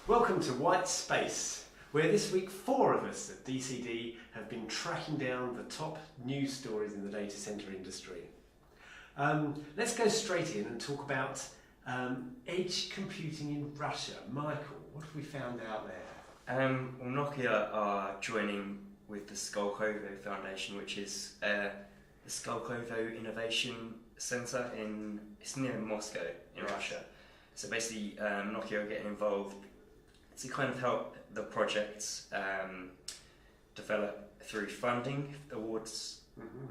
Welcome to White Space, where this week 4 of us at DCD have been tracking down the top news stories in the data center industry. Let's go straight in and talk about edge computing in Russia. Michael, what have we found out there? Well, Nokia are joining with the Skolkovo Foundation, which is the Skolkovo Innovation Center it's near Moscow in Russia. So basically, Nokia are getting involved to kind of help the projects develop through funding awards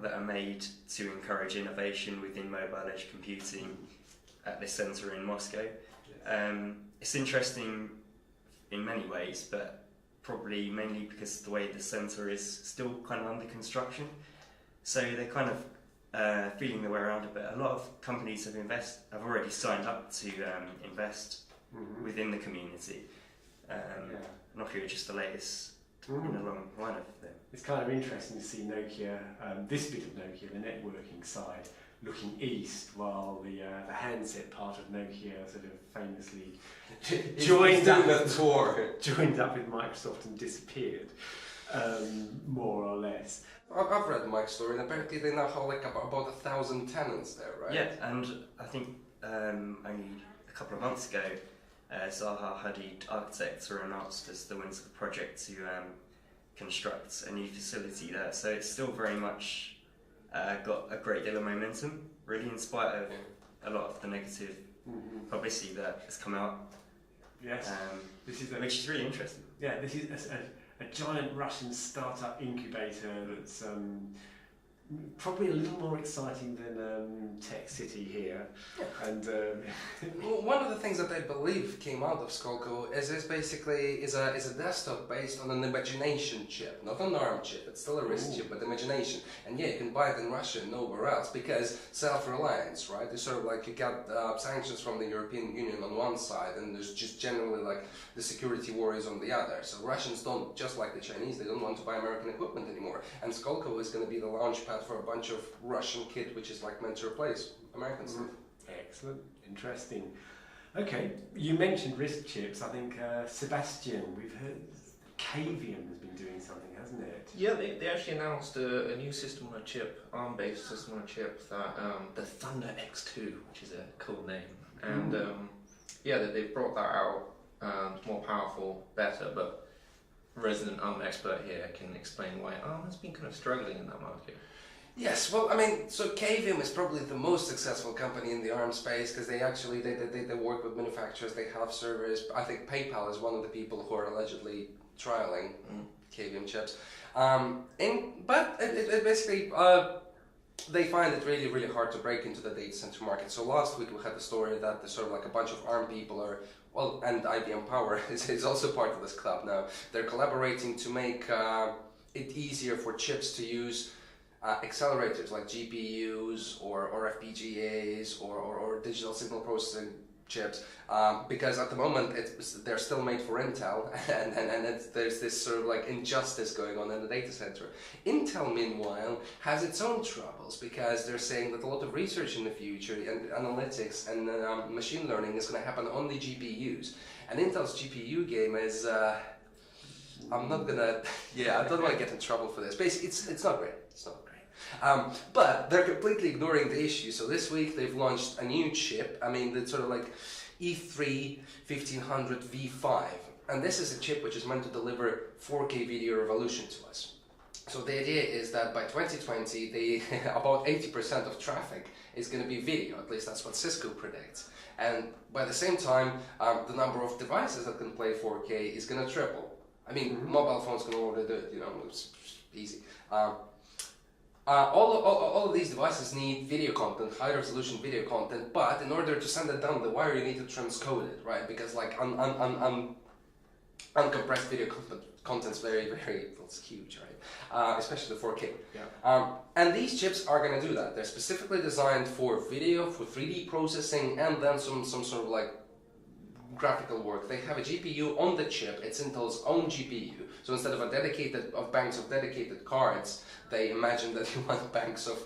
that are made to encourage innovation within mobile edge computing at this centre in Moscow. It's interesting in many ways, but probably mainly because the way the centre is still kind of under construction. So they're kind of feeling their way around a bit. A lot of companies have already signed up to invest within the community. Nokia are just the latest in a long line of them. It's kind of interesting to see Nokia, this bit of Nokia, the networking side, looking east, while the handset part of Nokia sort of famously joined up with Microsoft and disappeared, more or less. I've read Mike's story, and apparently they now have like about 1,000 tenants there, right? Yeah, and I think only a couple of months ago, Zaha Hadid Architects were announced as the winners of the project to construct a new facility there. So it's still very much got a great deal of momentum, really, in spite of a lot of the negative publicity that has come out. Yes, which is really interesting. Yeah, this is a giant Russian startup incubator that's probably a little more exciting than Tech City here. And well, one of the things that I believe came out of Skolkovo is a desktop based on an imagination chip, not an ARM chip. It's still a RISC chip, but imagination. And yeah, you can buy it in Russia and nowhere else because self-reliance, right? It's sort of like you got sanctions from the European Union on one side, and there's just generally like the security worries on the other. So Russians don't, just like the Chinese, they don't want to buy American equipment anymore. And Skolkovo is going to be the launch pad for a bunch of Russian kit, which is like meant to replace American stuff. Excellent, interesting. Okay, you mentioned RISC chips. I think Sebastian, we've heard Cavium has been doing something, hasn't it? Yeah, they actually announced a new system on a chip, ARM-based system on a chip, that the ThunderX 2, which is a cool name, and they brought that out. More powerful, better, but resident ARM expert here can explain why ARM has been kind of struggling in that market. Yes, well, I mean, so Cavium is probably the most successful company in the ARM space because they actually they work with manufacturers, they have servers. I think PayPal is one of the people who are allegedly trialing Cavium chips. But it basically they find it really, really hard to break into the data center market. So last week we had the story that there's sort of like a bunch of ARM people are, well, and IBM Power is also part of this club now. They're collaborating to make it easier for chips to use accelerators like GPUs or FPGAs or digital signal processing chips, because at the moment they're still made for Intel, and there's this sort of like injustice going on in the data center. Intel, meanwhile, has its own troubles because they're saying that a lot of research in the future and analytics and machine learning is going to happen on the GPUs, and Intel's GPU game is I'm not gonna I don't want to get in trouble for this. Basically, it's not great. It's not great. But they're completely ignoring the issue. So this week they've launched a new chip. I mean, it's sort of like E3 1500 V5. And this is a chip which is meant to deliver 4K video revolution to us. So the idea is that by 2020, about 80% of traffic is going to be video. At least that's what Cisco predicts. And by the same time, the number of devices that can play 4K is going to triple. I mean, mobile phones can already do it, it's easy. All of these devices need video content, high resolution video content, but in order to send it down the wire, you need to transcode it, right? Because like uncompressed video content is very, it's huge, right? Especially the 4K. Yeah. And these chips are going to do that. They're specifically designed for video, for 3D processing, and then some sort of like graphical work. They have a GPU on the chip. It's Intel's own GPU. So instead of banks of dedicated cards, they imagine that you want banks of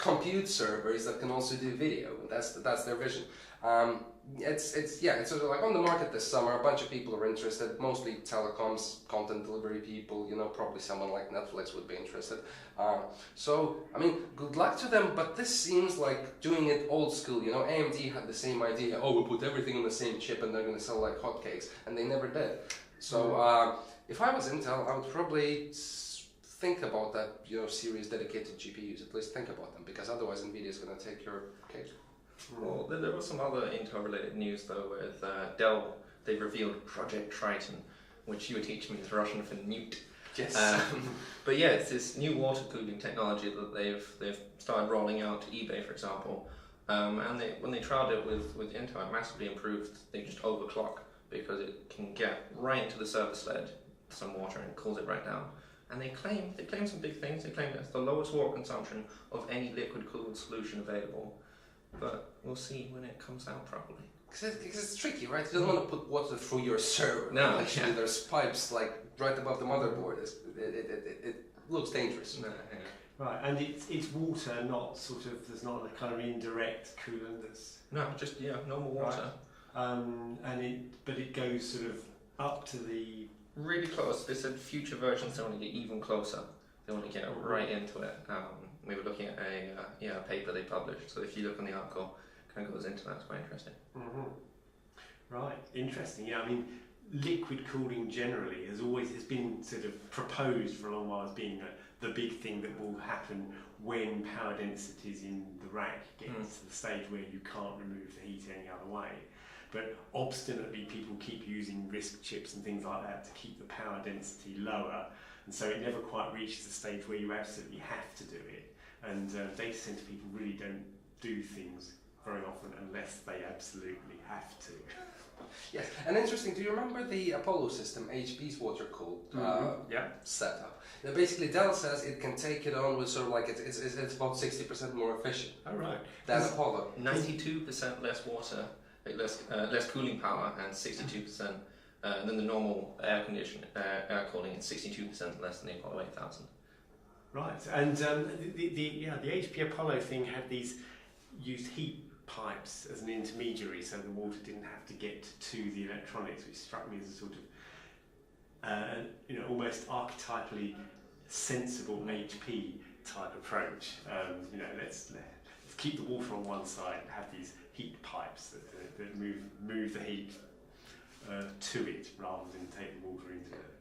compute servers that can also do video. That's their vision. It's sort of like on the market this summer. A bunch of people are interested, mostly telecoms, content delivery people. Probably someone like Netflix would be interested. So I mean, good luck to them. But this seems like doing it old school. AMD had the same idea. Oh, we'll put everything on the same chip and they're going to sell like hotcakes, and they never did. So if I was Intel, I would probably think about that. Series dedicated GPUs. At least think about them, because otherwise Nvidia is going to take your cake. Well, there was some other Intel-related news though with Dell. They revealed Project Triton, which you were teaching me is Russian for newt. Yes. But yeah, it's this new water cooling technology that they've started rolling out to eBay, for example. And when they trialed it with Intel, it massively improved. They just overclock because it can get right into the server sled, some water, and cools it right down. And they claim some big things. They claim it's the lowest water consumption of any liquid-cooled solution available. But we'll see when it comes out properly. Because it's tricky, right? You don't want to put water through your server. No, actually, there's pipes like right above the motherboard. It looks dangerous. No, Right, and it's water, not sort of. There's not a kind of indirect coolant. just normal water. Right. But it goes sort of up to the. Really close. They said future versions they want to get even closer. They want to get right into it. We were looking at a paper they published. So if you look on the article, it kind of goes into that. It's quite interesting. Mm-hmm. Right, interesting. Yeah, I mean, liquid cooling generally has been sort of proposed for a long while as being the big thing that will happen when power densities in the rack gets to the stage where you can't remove the heat any other way. But obstinately, people keep using RISC chips and things like that to keep the power density lower, and so it never quite reaches a stage where you absolutely have to do it. And data center people really don't do things very often unless they absolutely have to. Yes, and interesting. Do you remember the Apollo system, HP's water-cooled setup? Now, basically, Dell says it can take it on with sort of like it's about 60% more efficient. Oh, right. Than Apollo. 92% less water. Less cooling power, and 62% than the normal air cooling, and 62% less than the Apollo 8000. Right, and the HP Apollo thing had used heat pipes as an intermediary, so the water didn't have to get to the electronics, which struck me as a sort of almost archetypally sensible HP type approach. Let's keep the water on one side and have these heat pipes that move the heat to it rather than take the water into it.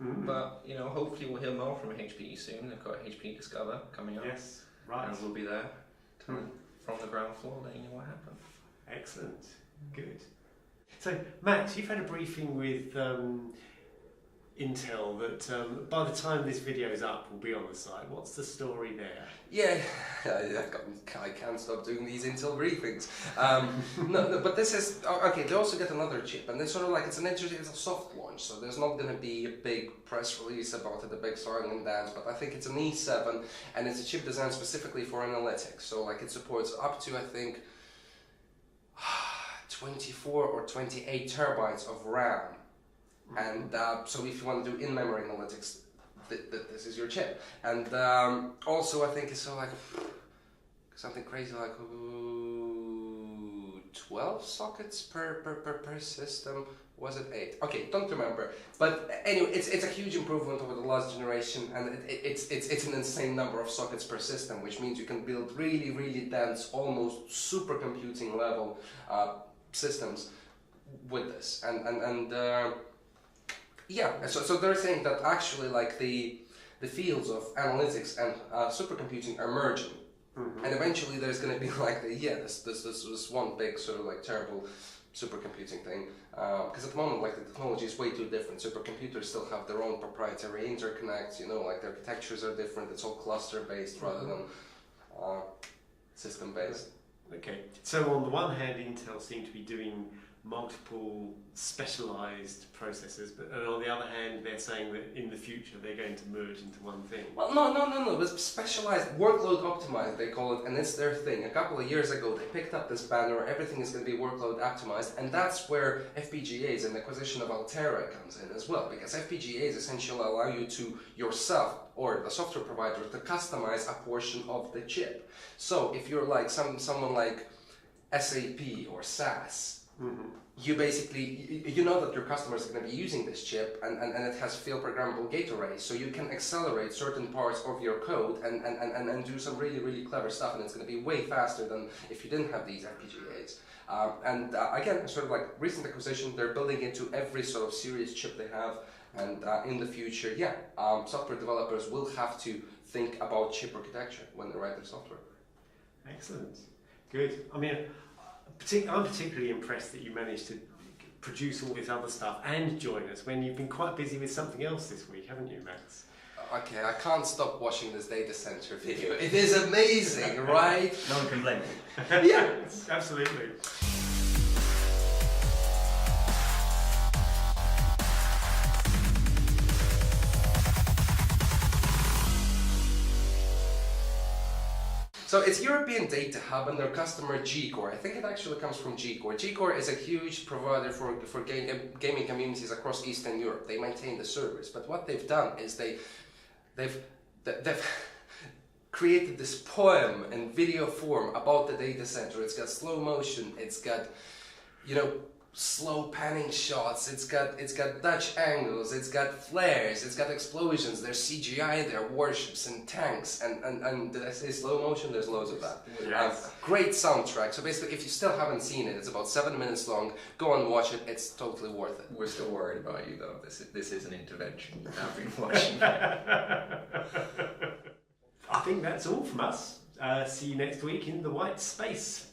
Mm. But hopefully we'll hear more from HPE soon. They've got HP Discover coming up. Yes, right. And we'll be there from the ground floor letting you know what happened. Excellent, good. So Max, you've had a briefing with Intel that by the time this video is up will be on the site. What's the story there? Yeah, I can't stop doing these Intel briefings. No, but this is okay. They also get another chip, and it's sort of like it's a soft launch, so there's not going to be a big press release about it, a big song and dance. But I think it's an E7, and it's a chip designed specifically for analytics. So like it supports up to I think 24 or 28 terabytes of RAM. And so if you want to do in-memory analytics, this is your chip. And also I think it's like something crazy like 12 sockets per system. Was it 8? Okay, don't remember. But anyway, it's a huge improvement over the last generation, and it's an insane number of sockets per system, which means you can build really, really dense, almost supercomputing level systems with this. So they're saying that actually like the fields of analytics and supercomputing are merging. Mm-hmm. And eventually there's going to be like this one big sort of like terrible supercomputing thing, because at the moment like the technology is way too different. Supercomputers still have their own proprietary interconnects, like the architectures are different. It's all cluster based rather than system based. Okay, so on the one hand Intel seem to be doing multiple specialized processors, but and on the other hand, they're saying that in the future they're going to merge into one thing. Well, no. It was specialized, workload optimized, they call it, and it's their thing. A couple of years ago, they picked up this banner, everything is going to be workload optimized, and that's where FPGAs and the acquisition of Altera comes in as well, because FPGAs essentially allow you to yourself, or the software provider, to customize a portion of the chip. So if you're like someone like SAP or SAS, you basically, you know that your customers are going to be using this chip, and it has field programmable gate arrays, so you can accelerate certain parts of your code and do some really, really clever stuff, and it's going to be way faster than if you didn't have these FPGAs. Again, sort of like recent acquisition, they're building into every sort of serious chip they have, and in the future, software developers will have to think about chip architecture when they write their software. Excellent. Good. I mean, I'm particularly impressed that you managed to produce all this other stuff and join us when you've been quite busy with something else this week, haven't you, Max? Okay, I can't stop watching this data center video. It is amazing, right? No one can blame me. Yeah, absolutely. So it's European Data Hub and their customer Gcore. I think it actually comes from Gcore. Gcore is a huge provider for gaming communities across Eastern Europe. They maintain the servers, but what they've done is they've created this poem in video form about the data center. It's got slow motion. It's got, slow panning shots. It's got Dutch angles. It's got flares. It's got explosions. There's CGI there, warships and tanks, and did I say slow motion? There's loads of that. Yes. Great soundtrack. So basically, if you still haven't seen it, it's about 7 minutes long. Go and watch it. It's totally worth it. We're still worried about you though. This is an intervention. I've been watching. I think that's all from us. See you next week in the white space.